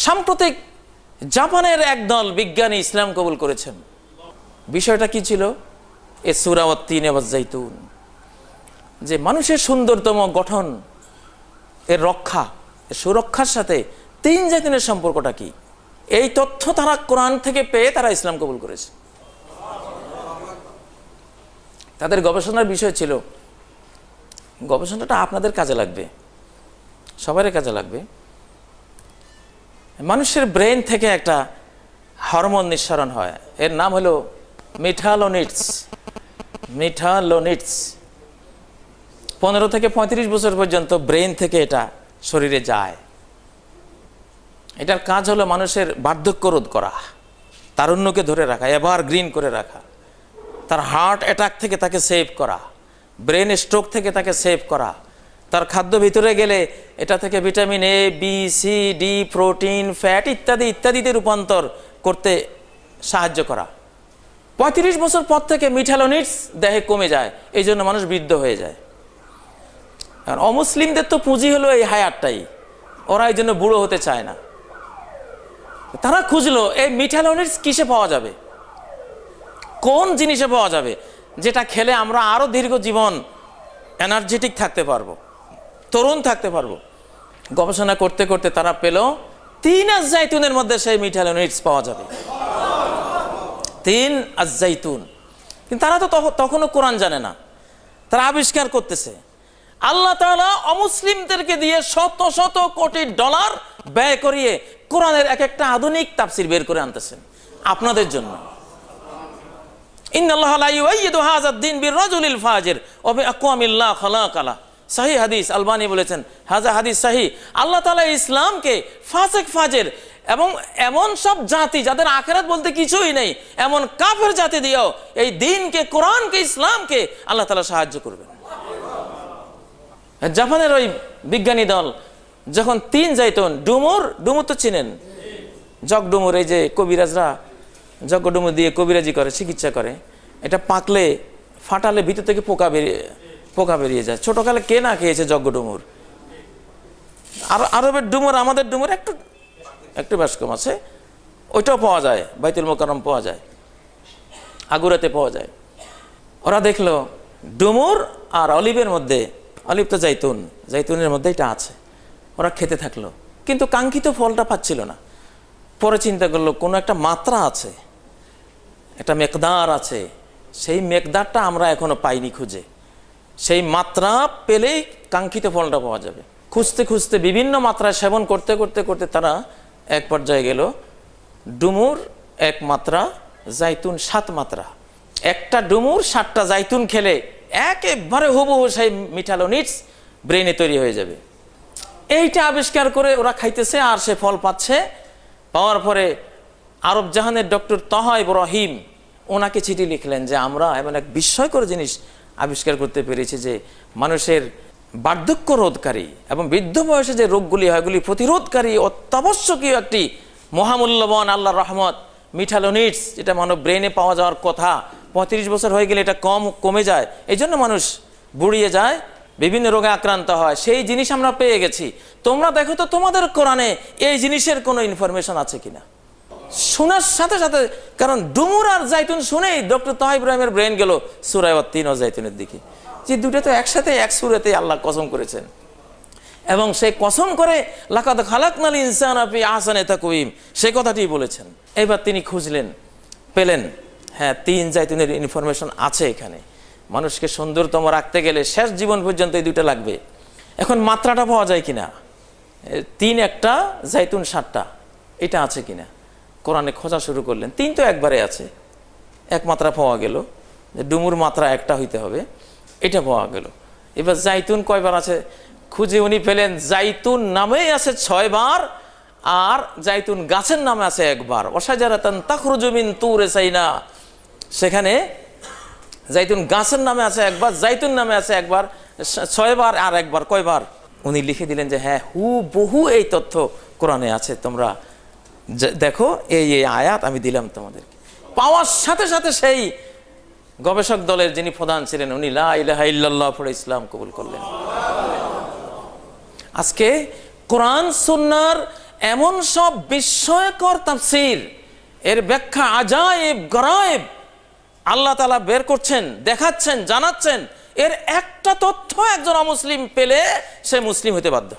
সাম্প্রতিক জাপানের একদল বিজ্ঞানী ইসলাম কবুল করেছেন। বিষয়টা কি ছিল? এ সূরা ওয়াত-তিন ওয়াজ-জাইতুন, যে মানুষের সুন্দরতম গঠন এর রক্ষা, এর সুরক্ষার সাথে তিন জাতিনের সম্পর্কটা কি, এই তথ্য তারা কোরআন থেকে পেয়ে তারা ইসলাম কবুল করেছে। তাদের গবেষণার বিষয় ছিল, গবেষণাটা আপনাদের কাজে লাগবে, সবারই কাজে লাগবে। মানুষের ব্রেন থেকে একটা হরমোন নিঃসরণ হয়, এর নাম হলো মিঠালোনিটস। 15 থেকে 35 বছর পর্যন্ত ব্রেন থেকে এটা শরীরে যায়। এটার কাজ হলো মানুষের বার্ধক্য রোধ করা, তারুণ্যকে ধরে রাখা, এভারগ্রিন করে রাখা, তার হার্ট অ্যাটাক থেকে তাকে সেভ করা, ব্রেন স্ট্রোক থেকে তাকে সেভ করা, তার খাদ্য ভিতরে গেলে এটা থেকে vitamin A, B, C, D, protein, fat ইত্যাদি ইত্যাদিতে রূপান্তর করতে সাহায্য করা। 35 বছর পর থেকে মিঠালোনিটস দেহে কমে যায়, এই জন্য মানুষ বৃদ্ধ হয়ে যায়। আর অমুসলিমদের তো পুঁজি হলো এই হায়াতটাই, ওরা এই জন্য বুড়ো হতে চায় না। তারা খুঁজলো এই মিঠালোনিটস কিসে পাওয়া যাবে, কোন জিনিসে পাওয়া যাবে যেটা খেলে আমরা আরো দীর্ঘ জীবন এনার্জেটিক থাকতে পারবো, তরুণ থাকতে পারবো। গবেষণা করতে করতে তারা পেল 3 আজ-জাইতুনের মধ্যে সেই মিঠালোনিটস পাওয়া যাবে। 3 আজ-জাইতুন। কিন্তু তারা তো তখনও কোরআন জানে না, তারা আবিষ্কার করতেছে। আল্লাহ তাআলা অমুসলিমদেরকে দিয়ে শত শত কোটি ডলার ব্যয় করিয়ে কোরআনের এক একটা আধুনিক তাফসির বের করে আনতেছেন আপনাদের জন্য। ইন্নাল্লাহা লা ইউআইয়িদু হাযা দ্বীন বির-রাজুলিল ফাজির ওয়া বিআকওয়ামিল্লাহ খালাকালা। সহিহ হাদিস, আলবানী বলেছেন হাযা হাদিস সহিহ। আল্লাহ তাআলা ইসলামকে ফাসিক ফাজির এবং এমন সব জাতি যাদের আখিরাত বলতে কিছুই নেই, এমন কাফের জাতি দিয়েও এই দ্বীনকে, কোরআনকে, ইসলামকে আল্লাহ তাআলা সাহায্য করবেন। জাপানের ওই বিজ্ঞানী দল যখন 3 জাইতুন, ডুমুর তো চিনেন, জগডুমুর, এই যে কবিরাজরা জগডুমুর দিয়ে কবিরাজি করে, চিকিৎসা করে। এটা পাকলে, ফাটালে ভিতর থেকে পোকা বেরিয়ে যায়। ছোটকালে কে না খেয়েছে জগডুমুর? আর আরবের ডুমুর, আমাদের ডুমুর একটু বেশ কম আছে, ওইটাও পাওয়া যায়, বাইতুল মোকাররম পাওয়া যায়, আগুরাতে পাওয়া যায়। ওরা দেখলো ডুমুর আর অলিভের মধ্যে, অলিভ তো জাইতুনের মধ্যে এটা আছে। ওরা খেতে থাকলো, কিন্তু কাঙ্ক্ষিত ফলটা পাচ্ছিল না। পরে চিন্তা করলো কোনো একটা মাত্রা আছে, একটা মেকদার আছে, সেই মেকদারটা আমরা এখনো পাইনি খুঁজে। সেই মাত্রা পেলেই কাঙ্ক্ষিত ফলটা পাওয়া যাবে। খুঁজতে খুঁজতে বিভিন্ন মাত্রায় সেবন করতে করতে করতে তারা এক পর্যায়ে গেল ডুমুর 1 মাত্রা, জাইতুন 7 মাত্রা। একটা ডুমুর 7টা জাইতুন খেলে একেবারে হুবহু সেই মিঠালোনিটস ব্রেনে তৈরি হয়ে যাবে। এইটা আবিষ্কার করে ওরা খাইতেছে আর সে ফল পাচ্ছে। পাওয়ার পরে আরব জাহানের ডক্টর তাহা ইব্রাহিম ওনাকে চিঠি লিখলেন যে আমরা এমন এক বিস্ময়কর জিনিস আবিষ্কার করতে পেরেছি যে মানুষের বার্ধক্য রোধকারী এবং বৃদ্ধ বয়সে যে রোগগুলি হয় এগুলি প্রতিরোধকারী অত্যাবশ্যকীয় একটি মহামূল্যবান আল্লাহর রহমত মিঠালোনিটস, যেটা মানব ব্রেনে পাওয়া যাওয়ার কথা। 35 বছর হয়ে গেলে এটা কমে যায়, এই জন্য মানুষ বুড়িয়ে যায়, বিভিন্ন রোগে আক্রান্ত হয়। সেই জিনিস আমরা পেয়ে গেছি। তোমরা দেখো তো তোমাদের কোরআনে এই জিনিসের কোনো ইনফরমেশন আছে কিনা। শোনার সাথে সাথে, কারণ ডুমুর আর জাইতুন শুনেই ডক্টর তাহা ইব্রাহিমের ব্রেন গেল সূরা ওয়াত-তিন ওয়াজ-জাইতুনের দিকে, যে দুটো তো একসাথে এক সূরাতে আল্লাহ কসম করেছেন। এবং সেই কসম করে লাকাদ খালাকনাল ইনসানা ফি আহসানি তাকওয়িম, সেই কথাটি বলেছেন। এবার তিনি খুঁজলেন, পেলেন, হ্যাঁ 3 জাইতুনের ইনফরমেশন আছে এখানে। মানুষকে সুন্দরতম রাখতে গেলে শেষ জীবন পর্যন্ত এই দুটো লাগবে। এখন মাত্রাটা পাওয়া যায় কিনা, 3 একটা, জাইতুন 7টা, এটা আছে কিনা কোরআনে খোঁজা শুরু করলেন। 3 তো একবারে আছে, 1 মাত্রা পাওয়া গেল, ডুমুর মাত্রা 1টা হইতে হবে, এটা পাওয়া গেল। এবার জাইতুন কয়বার আছে খুঁজে উনি পেলেন জাইতুন নামেই আছে 6 বার, আর জাইতুন গাছের নামে আছে 1 বার। ওয়াশাজারাতান তাখরুজু মিন তুরে সাইনা, সেখানে জাইতুন গাছের নামে আছে 1 বার, জাইতুন নামে আছে 1 বার, 6 বার আর 1 বার, কয়বার? উনি লিখে দিলেন যে হ্যাঁ হুবহু এই তথ্য কোরআনে আছে, তোমরা দেখো এই আয়াত আমি দিলাম তোমাদেরকে। পাওয়ার সাথে সাথে সেই গবেষক দলের যিনি প্রধান ছিলেন উনি লা ইলাহা ইল্লাল্লাহ পড়ে ইসলাম কবুল করলেন। আজকে কোরআন সুন্নাহর এমন সব বিস্ময়কর তাফসীর, এর ব্যাখ্যা আজায়েব গরায়েব আল্লাহ তাআলা বের করছেন, দেখাচ্ছেন, জানাচ্ছেন। এর একটা তথ্য একজন অমুসলিম পেলে সে মুসলিম হতে বাধ্য।